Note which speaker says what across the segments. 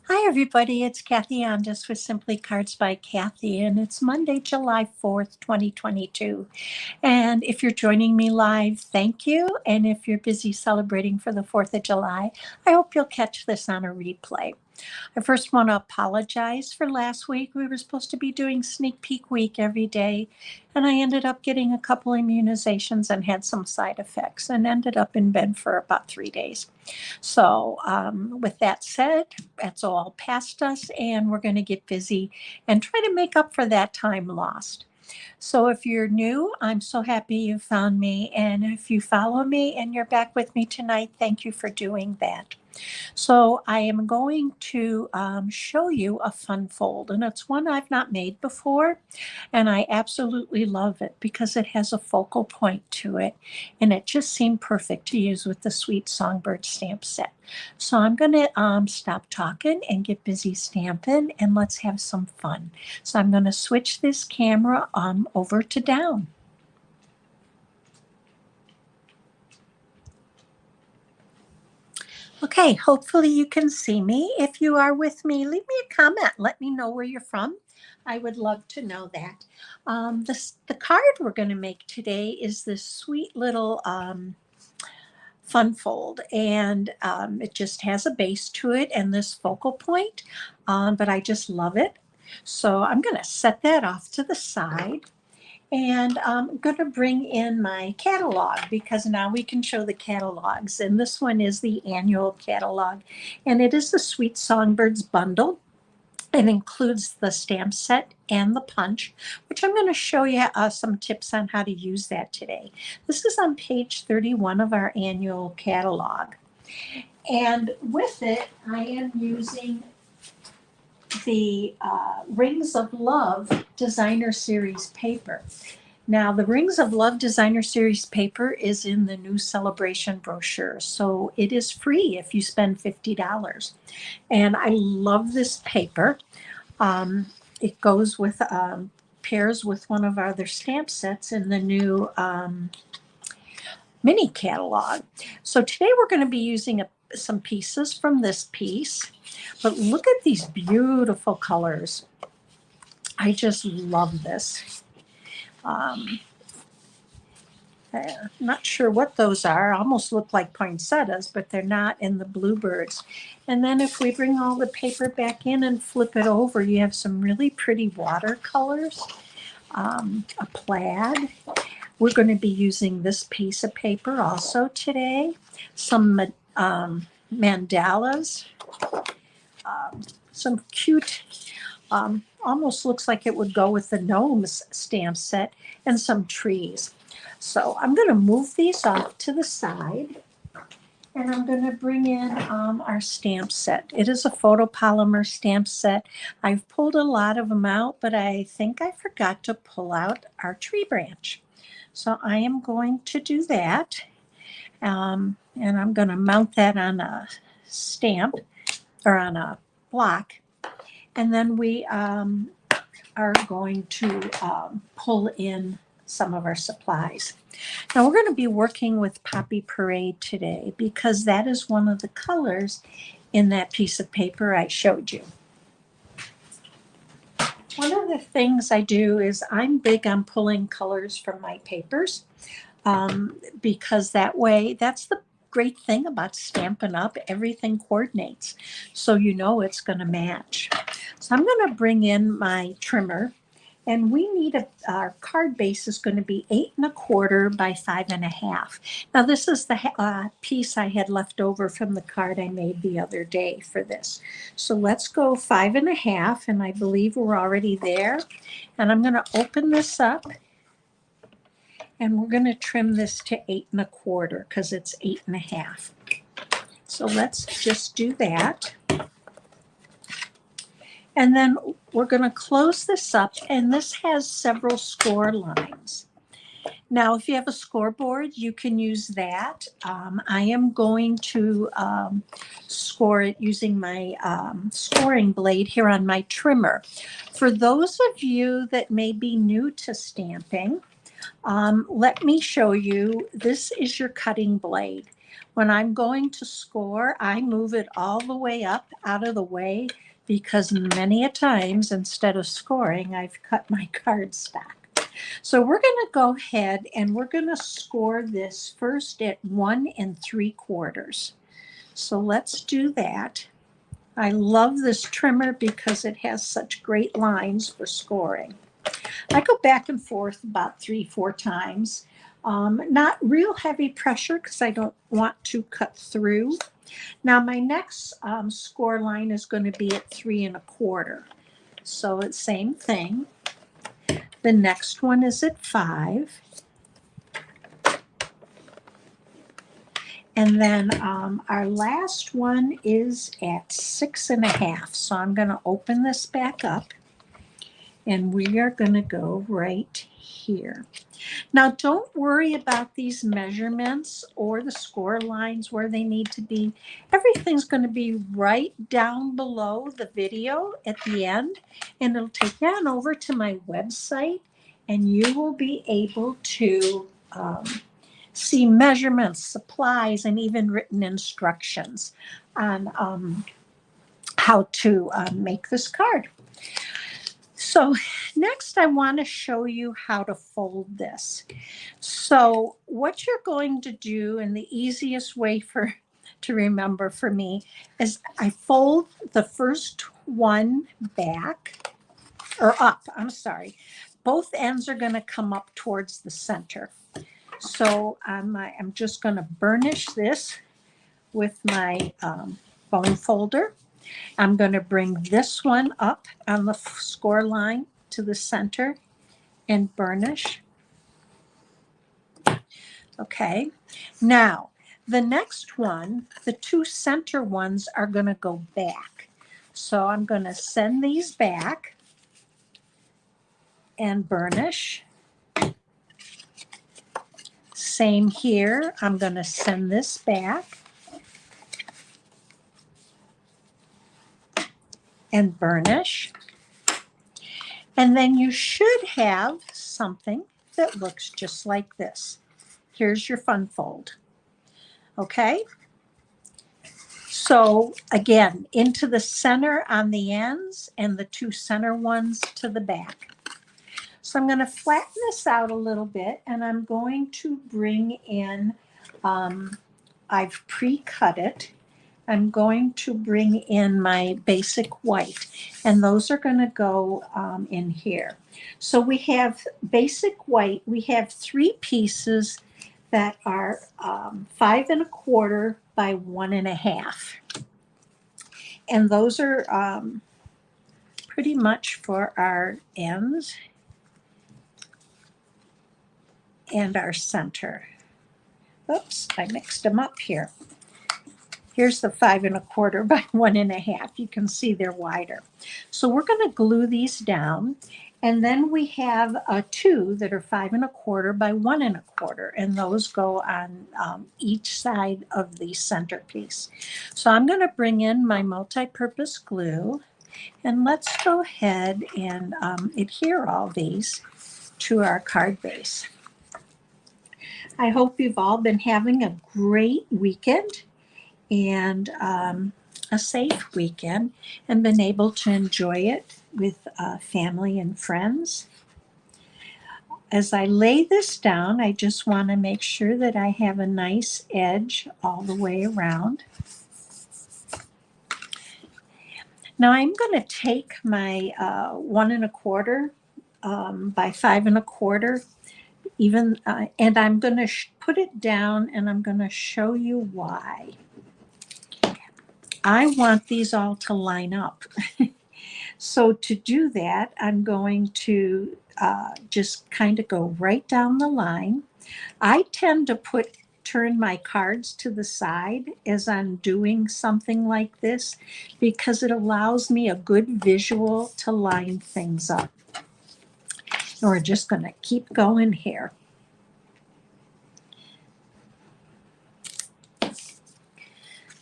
Speaker 1: Hi, everybody. It's Kathy Ondas with Simply Cards by Kathy, and it's Monday, July 4th, 2022. And if you're joining me live, thank you. And if you're busy celebrating for the 4th of July, I hope you'll catch this on a replay. I first want to apologize for last week. We were supposed to be doing sneak peek week every day, and I ended up getting a couple immunizations and had some side effects and ended up in bed for about 3 days. So, with that said, that's all past us, and we're going to get busy and try to make up for that time lost. So if you're new, I'm so happy you found me. And if you follow me and you're back with me tonight, thank you for doing that. So I am going to show you a fun fold, and it's one I've not made before, and I absolutely love it because it has a focal point to it, and it just seemed perfect to use with the Sweet Songbird stamp set. So I'm going to stop talking and get busy stamping, and let's have some fun. So I'm going to switch this camera over to down. Okay, hopefully you can see me. If you are with me, leave me a comment. Let me know where you're from. I would love to know that. The card we're going to make today is this sweet little fun fold, and it just has a base to it and this focal point, but I just love it. So I'm going to set that off to the side. And I'm going to bring in my catalog because now we can show the catalogs. And this one is the annual catalog. And it is the Sweet Songbirds bundle. It includes the stamp set and the punch, which I'm going to show you some tips on how to use that today. This is on page 31 of our annual catalog. And with it, I am using the Rings of Love Designer Series paper. Now, the Rings of Love Designer Series paper is in the new celebration brochure, so it is free if you spend $50. And I love this paper. It goes with, pairs with one of our other stamp sets in the new mini catalog. So today we're going to be using some pieces from this piece, but look at these beautiful colors. I just love this. I'm not sure what those are. Almost look like poinsettias, but they're not in the bluebirds. And then if we bring all the paper back in and flip it over, you have some really pretty watercolors, a plaid. We're going to be using this piece of paper also today, some mandalas, some cute, almost looks like it would go with the gnomes stamp set, and some trees. So I'm going to move these off to the side, and I'm going to bring in our stamp set. It is a photopolymer stamp set. I've pulled a lot of them out, but I think I forgot to pull out our tree branch. So I am going to do that, and I'm going to mount that on a stamp or on a block, and then we are going to pull in some of our supplies. Now we're going to be working with Poppy Parade today because that is one of the colors in that piece of paper I showed you. One of the things I do is I'm big on pulling colors from my papers because that way, that's the great thing about Stampin' Up, everything coordinates. So you know it's going to match. So I'm going to bring in my trimmer, and we need our card base is going to be 8 1/4 by 5 1/2. Now this is the piece I had left over from the card I made the other day for this. So let's go 5 1/2, and I believe we're already there. And I'm going to open this up, and we're going to trim this to 8 1/4 because it's 8 1/2. So let's just do that. And then we're going to close this up, and this has several score lines. Now, if you have a scoreboard, you can use that. I am going to score it using my scoring blade here on my trimmer. For those of you that may be new to stamping, let me show you. This is your cutting blade. When I'm going to score, I move it all the way up out of the way because many a times instead of scoring, I've cut my cardstock. So we're going to go ahead and we're going to score this first at 1 3/4. So let's do that. I love this trimmer because it has such great lines for scoring. I go back and forth about 3-4 times. Not real heavy pressure because I don't want to cut through. Now my next score line is going to be at 3 1/4. So it's same thing. The next one is at 5. And then our last one is at 6 1/2. So I'm going to open this back up and we are going to go right here. Now, don't worry about these measurements or the score lines where they need to be. Everything's going to be right down below the video at the end, and it'll take you on over to my website, and you will be able to see measurements, supplies, and even written instructions on how to make this card. So next I want to show you how to fold this. So what you're going to do, and the easiest way to remember for me, is I fold the first one back, or up, I'm sorry. Both ends are going to come up towards the center. So I'm just going to burnish this with my bone folder. I'm going to bring this one up on the score line to the center and burnish. Okay, now the next one, the two center ones are going to go back. So I'm going to send these back and burnish. Same here, I'm going to send this back and burnish. And then you should have something that looks just like this. Here's your fun fold. Okay? So again, into the center on the ends and the two center ones to the back. So I'm going to flatten this out a little bit and I'm going to bring in, I've pre-cut it. I'm going to bring in my basic white, and those are going to go in here. So we have basic white. We have 3 pieces that are 5 1/4 by 1 1/2. And those are pretty much for our ends and our center. Oops, I mixed them up here. Here's the 5 1/4 by 1 1/2. You can see they're wider. So we're going to glue these down. And then we have 2 that are 5 1/4 by 1 1/4. And those go on each side of the centerpiece. So I'm going to bring in my multi-purpose glue. And let's go ahead and adhere all these to our card base. I hope you've all been having a great weekend and a safe weekend and been able to enjoy it with family and friends. As I lay this down, I just want to make sure that I have a nice edge all the way around. Now I'm going to take my 1 1/4 by 5 1/4 even, and I'm going to put it down and I'm going to show you why. I want these all to line up. So to do that, I'm going to just kind of go right down the line. I tend to turn my cards to the side as I'm doing something like this because it allows me a good visual to line things up. And we're just going to keep going here.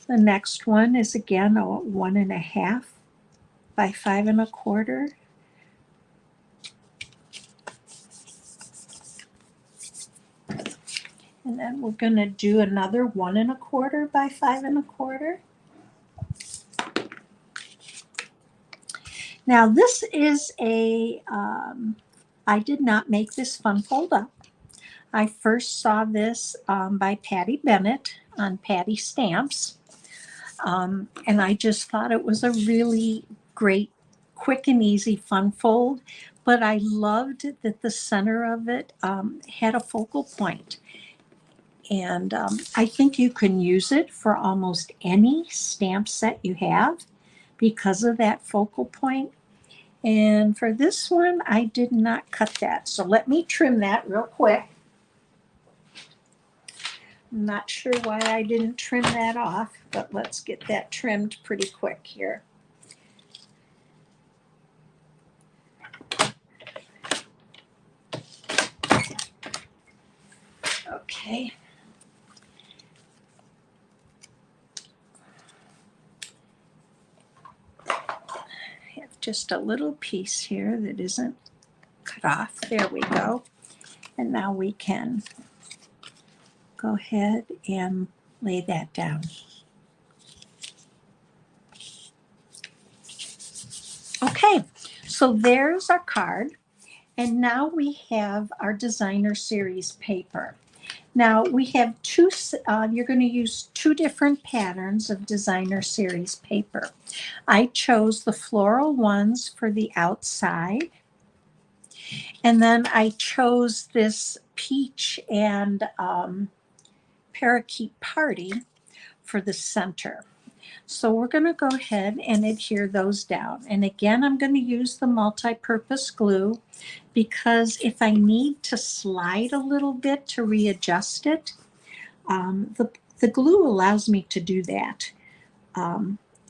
Speaker 1: The next one is again a 1 1/2 by 5 1/4. And then we're going to do another 1 1/4 by 5 1/4. Now this is I did not make this fun fold up. I first saw this by Patty Bennett on Patty Stamps. And I just thought it was a really great, quick and easy fun fold. But I loved that the center of it had a focal point. And I think you can use it for almost any stamp set you have because of that focal point. And for this one, I did not cut that. So let me trim that real quick. I'm not sure why I didn't trim that off, but let's get that trimmed pretty quick here. Okay. I have just a little piece here that isn't cut off. There we go. And now we can go ahead and lay that down. Okay, so there's our card. And now we have our designer series paper. Now we have you're going to use 2 different patterns of designer series paper. I chose the floral ones for the outside. And then I chose this peach and parakeet party for the center. So we're going to go ahead and adhere those down. And again, I'm going to use the multi-purpose glue because if I need to slide a little bit to readjust it, the glue allows me to do that.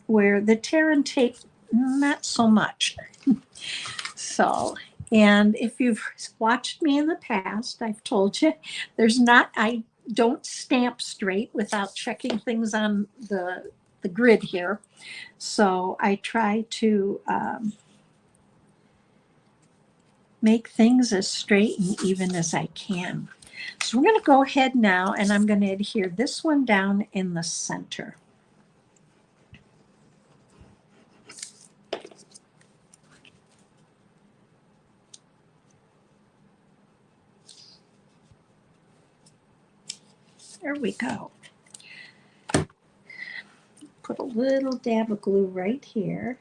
Speaker 1: Where the tear and tape, not so much. So, and if you've watched me in the past, I've told you, I don't stamp straight without checking things on the grid here. So I try to make things as straight and even as I can. So we're going to go ahead now and I'm going to adhere this one down in the center. There we go. Put a little dab of glue right here.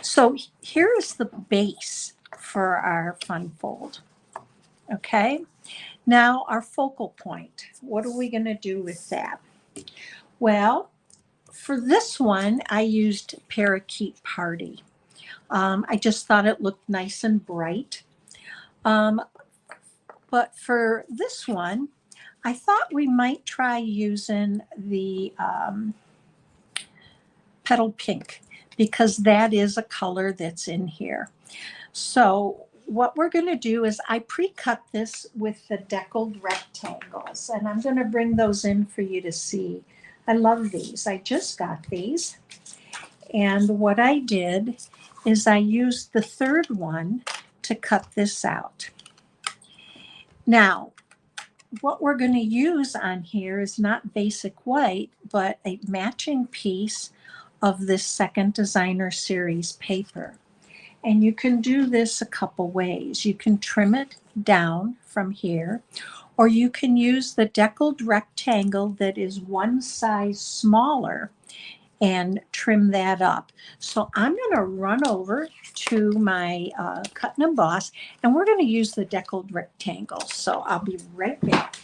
Speaker 1: So here is the base for our fun fold. Okay, now our focal point. What are we going to do with that? Well, for this one, I used Parakeet Party. I just thought it looked nice and bright. But for this one, I thought we might try using the Petal Pink because that is a color that's in here. So what we're going to do is I pre-cut this with the deckled rectangles, and I'm going to bring those in for you to see. I love these. I just got these. And what I did is I used the third one to cut this out. Now, what we're going to use on here is not basic white, but a matching piece of this second designer series paper. And you can do this a couple ways. You can trim it down from here, or you can use the deckled rectangle that is one size smaller and trim that up. So I'm going to run over to my cut and emboss, and we're going to use the deckled rectangle. So I'll be right back.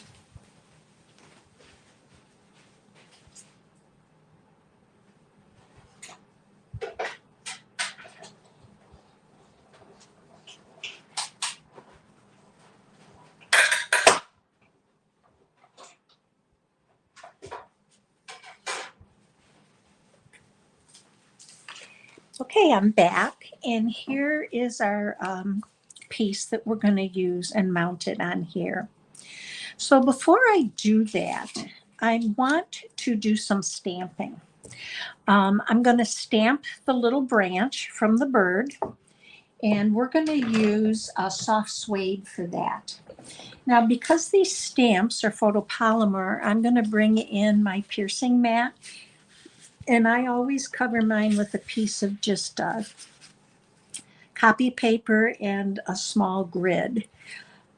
Speaker 1: Okay, I'm back, and here is our piece that we're going to use and mount it on here. So before I do that, I want to do some stamping. I'm going to stamp the little branch from the bird, And we're going to use a soft suede for that. Now, because these stamps are photopolymer, I'm going to bring in my piercing mat. And I always cover mine with a piece of just copy paper and a small grid.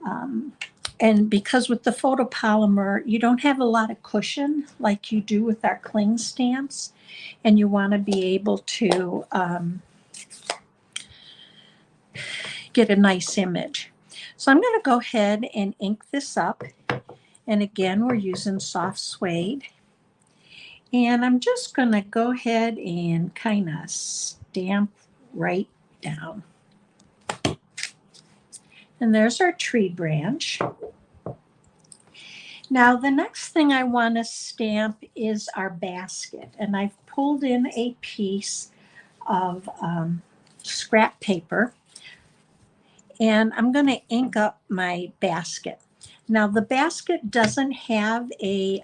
Speaker 1: And because with the photopolymer, you don't have a lot of cushion like you do with our cling stamps, and you want to be able to get a nice image. So I'm going to go ahead and ink this up. And again, we're using soft suede. And I'm just going to go ahead and kind of stamp right down. And there's our tree branch. Now, the next thing I want to stamp is our basket. And I've pulled in a piece of scrap paper. And I'm going to ink up my basket. Now, the basket doesn't have a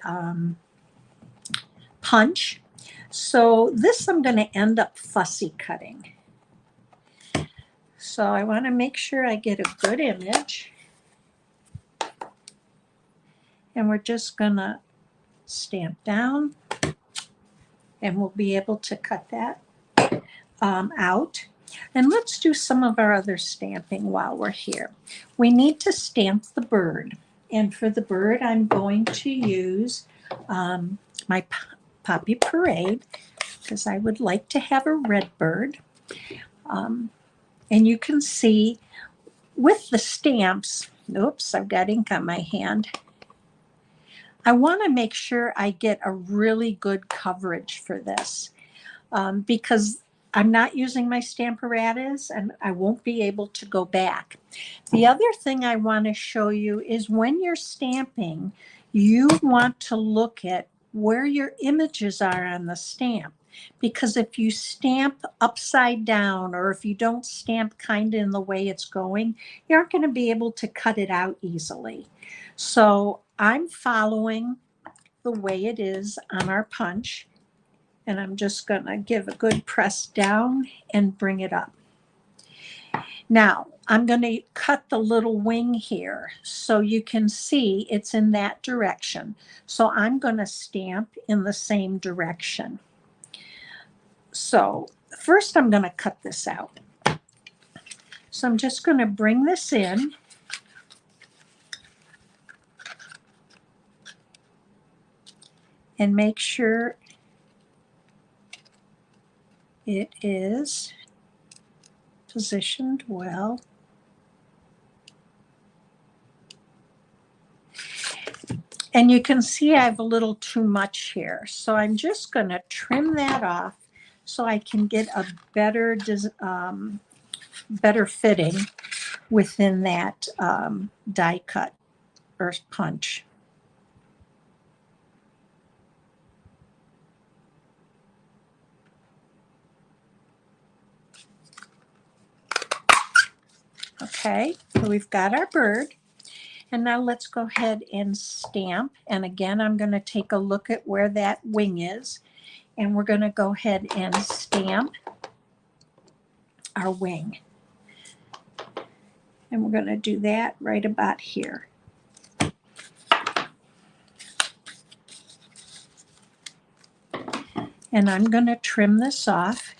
Speaker 1: punch. So this I'm going to end up fussy cutting. So I want to make sure I get a good image. And we're just going to stamp down. And we'll be able to cut that out. And let's do some of our other stamping while we're here. We need to stamp the bird. And for the bird, I'm going to use my Poppy Parade, because I would like to have a red bird. And you can see with the stamps, oops, I've got ink on my hand. I want to make sure I get a really good coverage for this because I'm not using my Stamparatus and I won't be able to go back. The other thing I want to show you is when you're stamping, you want to look at where your images are on the stamp. Because if you stamp upside down or if you don't stamp kind of in the way it's going, you aren't going to be able to cut it out easily. So I'm following the way it is on our punch. And I'm just going to give a good press down and bring it up. Now, I'm going to cut the little wing here so you can see it's in that direction. So I'm going to stamp in the same direction. So first I'm going to cut this out. So I'm just going to bring this in. And make sure it is positioned well. And you can see I have a little too much here. So I'm just going to trim that off so I can get a better, better fitting within that die cut or punch. Okay, so we've got our bird. And now let's go ahead and stamp. And again, I'm going to take a look at where that wing is. And we're going to go ahead and stamp our wing. And we're going to do that right about here. And I'm going to trim this off.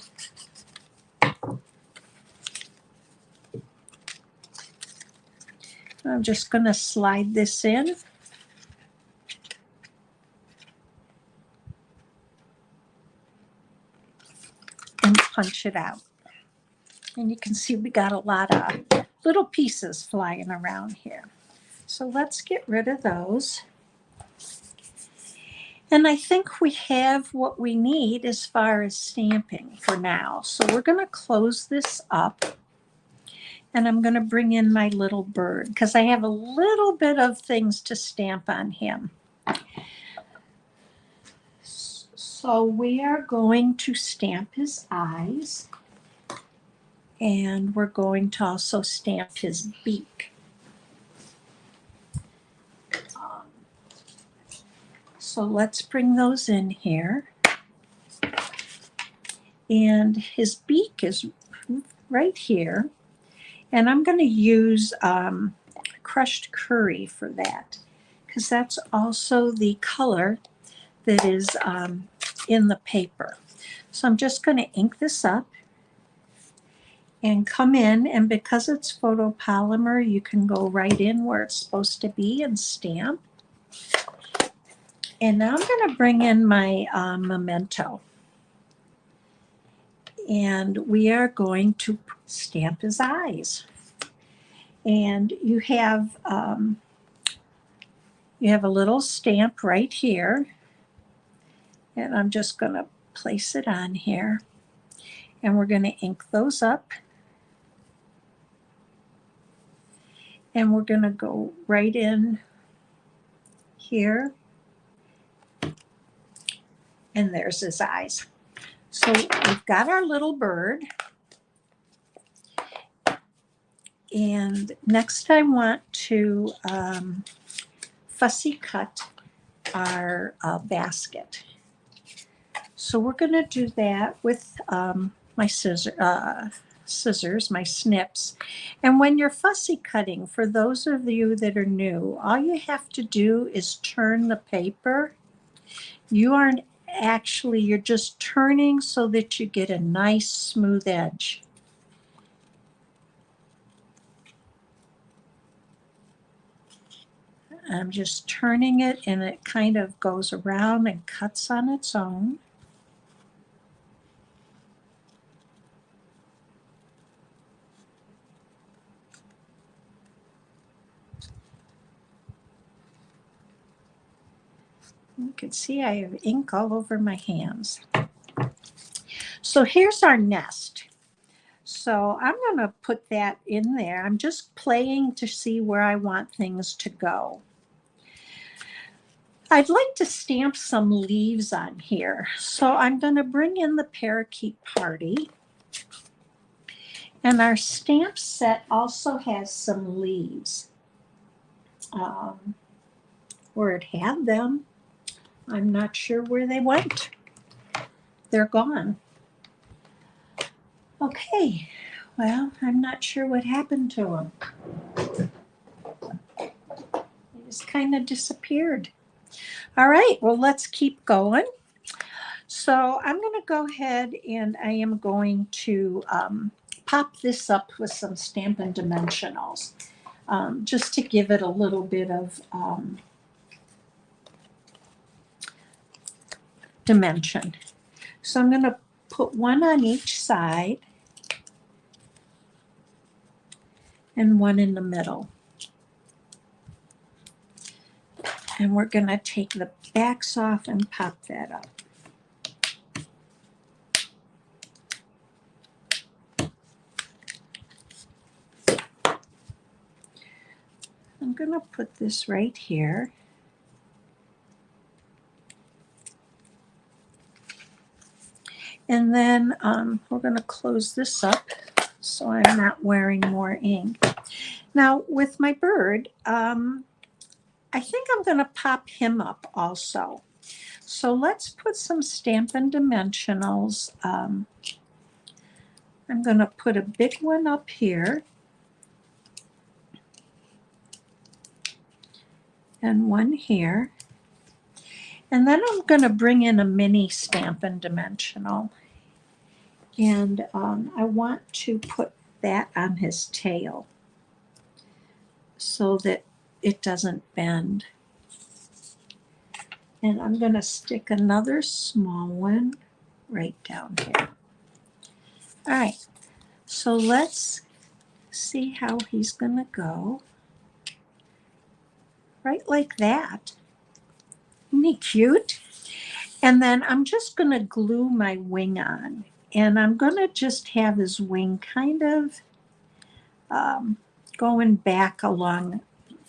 Speaker 1: I'm just going to slide this in. And punch it out. And you can see we got a lot of little pieces flying around here. So let's get rid of those. And I think we have what we need as far as stamping for now. So we're going to close this up. And I'm going to bring in my little bird because I have a little bit of things to stamp on him. So we are going to stamp his eyes. And we're going to also stamp his beak. So let's bring those in here. And his beak is right here. And I'm going to use crushed curry for that, because that's also the color that is in the paper. So I'm just going to ink this up and come in, and because it's photopolymer, you can go right in where it's supposed to be and stamp. And now I'm going to bring in my memento. And we are going to stamp his eyes. And you have a little stamp right here. And I'm just going to place it on here. And we're going to ink those up. And we're going to go right in here. And there's his eyes. So we've got our little bird. And next I want to fussy cut our basket. So we're going to do that with my scissors, my snips. And when you're fussy cutting, for those of you that are new, all you have to do is turn the paper. You're just turning so that you get a nice smooth edge. I'm just turning it, and it kind of goes around and cuts on its own. You can see I have ink all over my hands. So here's our nest. So I'm going to put that in there. I'm just playing to see where I want things to go. I'd like to stamp some leaves on here. So I'm going to bring in the parakeet party. And our stamp set also has some leaves. Where it had them, I'm not sure where they went. They're gone. Okay, well, I'm not sure what happened to them. They just kind of disappeared. All right, well, let's keep going. So I'm going to go ahead and I am going to pop this up with some Stampin' Dimensionals, just to give it a little bit of dimension. So I'm going to put one on each side and one in the middle. And we're going to take the backs off and pop that up. I'm going to put this right here. And then we're going to close this up so I'm not wearing more ink. Now with my bird, I think I'm going to pop him up also. So let's put some Stampin' Dimensionals. I'm going to put a big one up here. And one here. And then I'm going to bring in a mini Stampin' Dimensional. And I want to put that on his tail so that it doesn't bend. And I'm going to stick another small one right down here. All right, so let's see how he's going to go. Right like that. Isn't he cute? And then I'm just going to glue my wing on. And I'm going to just have his wing kind of going back along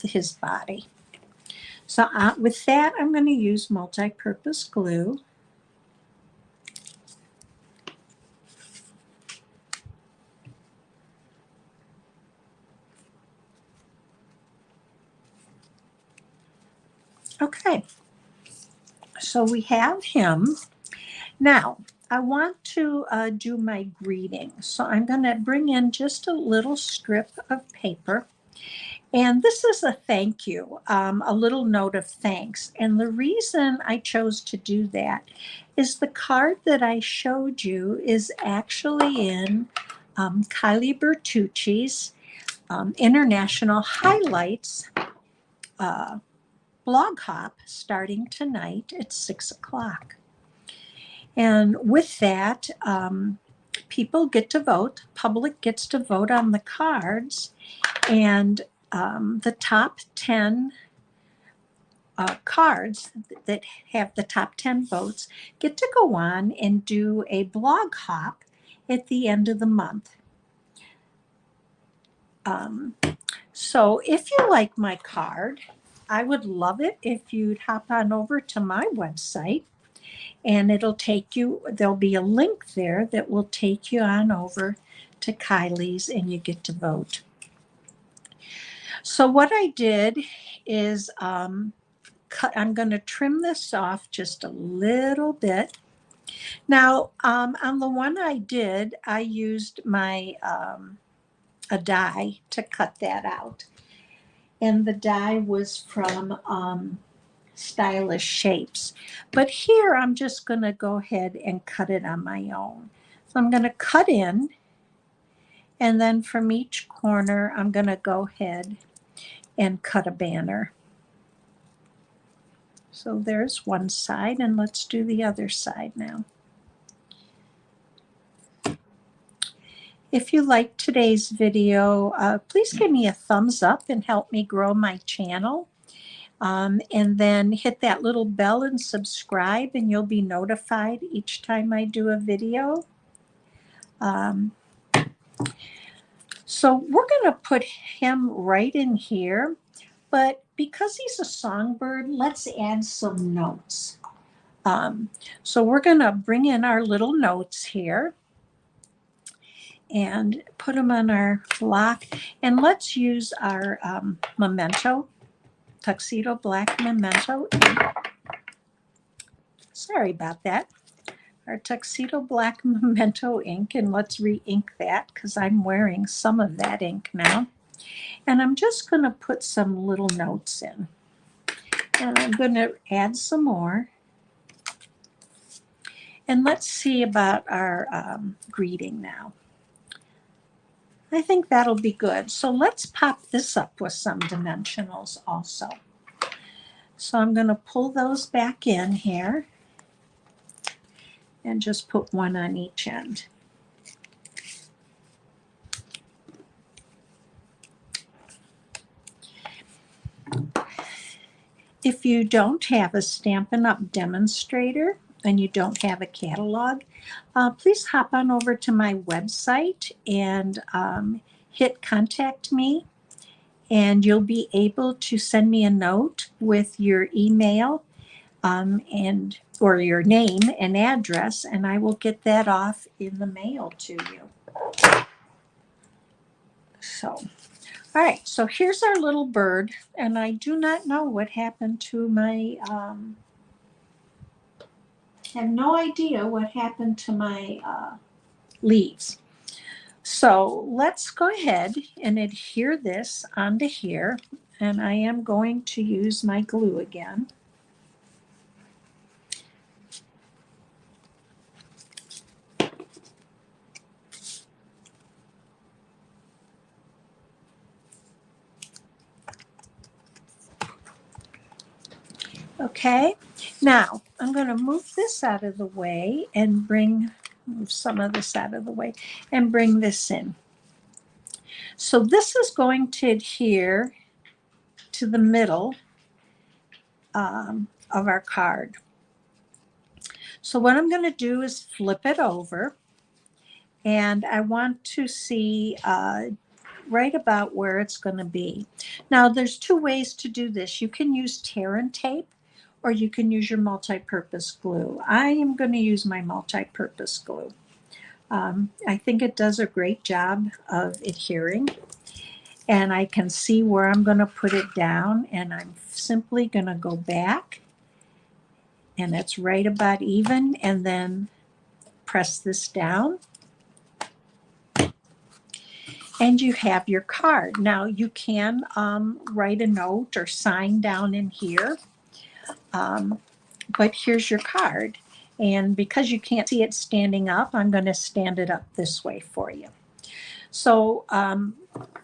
Speaker 1: his body. So with that, I'm going to use multi-purpose glue. Okay, so we have him. Now, I want to do my greeting. So I'm going to bring in just a little strip of paper. And this is a thank you, a little note of thanks. And the reason I chose to do that is the card that I showed you is actually in Kylie Bertucci's International Highlights blog hop starting tonight at 6 o'clock. And with that, people get to vote, public gets to vote on the cards, and the top 10 cards that have the top 10 votes get to go on and do a blog hop at the end of the month. So if you like my card, I would love it if you'd hop on over to my website, and it'll take you, there'll be a link there that will take you on over to Kylie's and you get to vote. So what I did is I'm going to trim this off just a little bit. Now, on the one I did, I used my a die to cut that out. And the die was from Stylish Shapes. But here I'm just going to go ahead and cut it on my own. So I'm going to cut in, and then from each corner I'm going to go ahead and cut a banner. So there's one side, and let's do the other side now. If you liked today's video, please give me a thumbs up and help me grow my channel. And then hit that little bell and subscribe, and you'll be notified each time I do a video. So we're going to put him right in here, but because he's a songbird, let's add some notes. So we're going to bring in our little notes here and put them on our block, and let's use our memento, Tuxedo Black Memento ink. Sorry about that. Our Tuxedo Black Memento ink, and let's re-ink that because I'm wearing some of that ink now. And I'm just going to put some little notes in. And I'm going to add some more. And let's see about our greeting now. I think that'll be good. So let's pop this up with some dimensionals also. So I'm going to pull those back in here and just put one on each end. If you don't have a Stampin' Up! Demonstrator and you don't have a catalog, please hop on over to my website and hit contact me, and you'll be able to send me a note with your email and or your name and address, and I will get that off in the mail to you. So, all right, so here's our little bird, and I do not know what happened to my, have no idea what happened to my leaves. So let's go ahead and adhere this onto here, and I am going to use my glue again. Okay, now I'm going to move this out of the way and move some of this out of the way and bring this in. So this is going to adhere to the middle of our card. So what I'm going to do is flip it over, and I want to see right about where it's going to be. Now there's two ways to do this. You can use tear and tape, or you can use your multi-purpose glue. I am going to use my multi-purpose glue. I think it does a great job of adhering, and I can see where I'm going to put it down, and I'm simply going to go back, and it's right about even, and then press this down. And you have your card. Now you can write a note or sign down in here, but here's your card. And because you can't see it standing up, I'm going to stand it up this way for you. So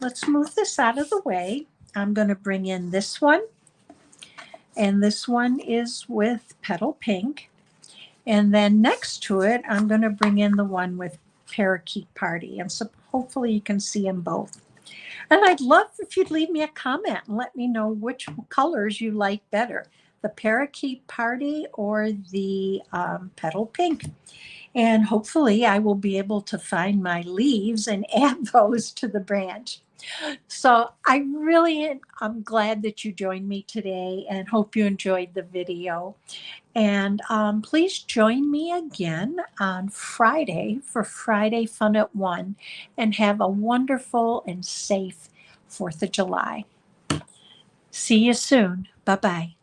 Speaker 1: let's move this out of the way. I'm going to bring in this one. And this one is with Petal Pink. And then next to it, I'm going to bring in the one with Parakeet Party. And so hopefully you can see them both. And I'd love if you'd leave me a comment and let me know which colors you like better, the Parakeet Party or the Petal Pink. And hopefully I will be able to find my leaves and add those to the branch. So I'm glad that you joined me today and hope you enjoyed the video. And please join me again on Friday for Friday Fun at 1, and have a wonderful and safe 4th of July. See you soon. Bye-bye.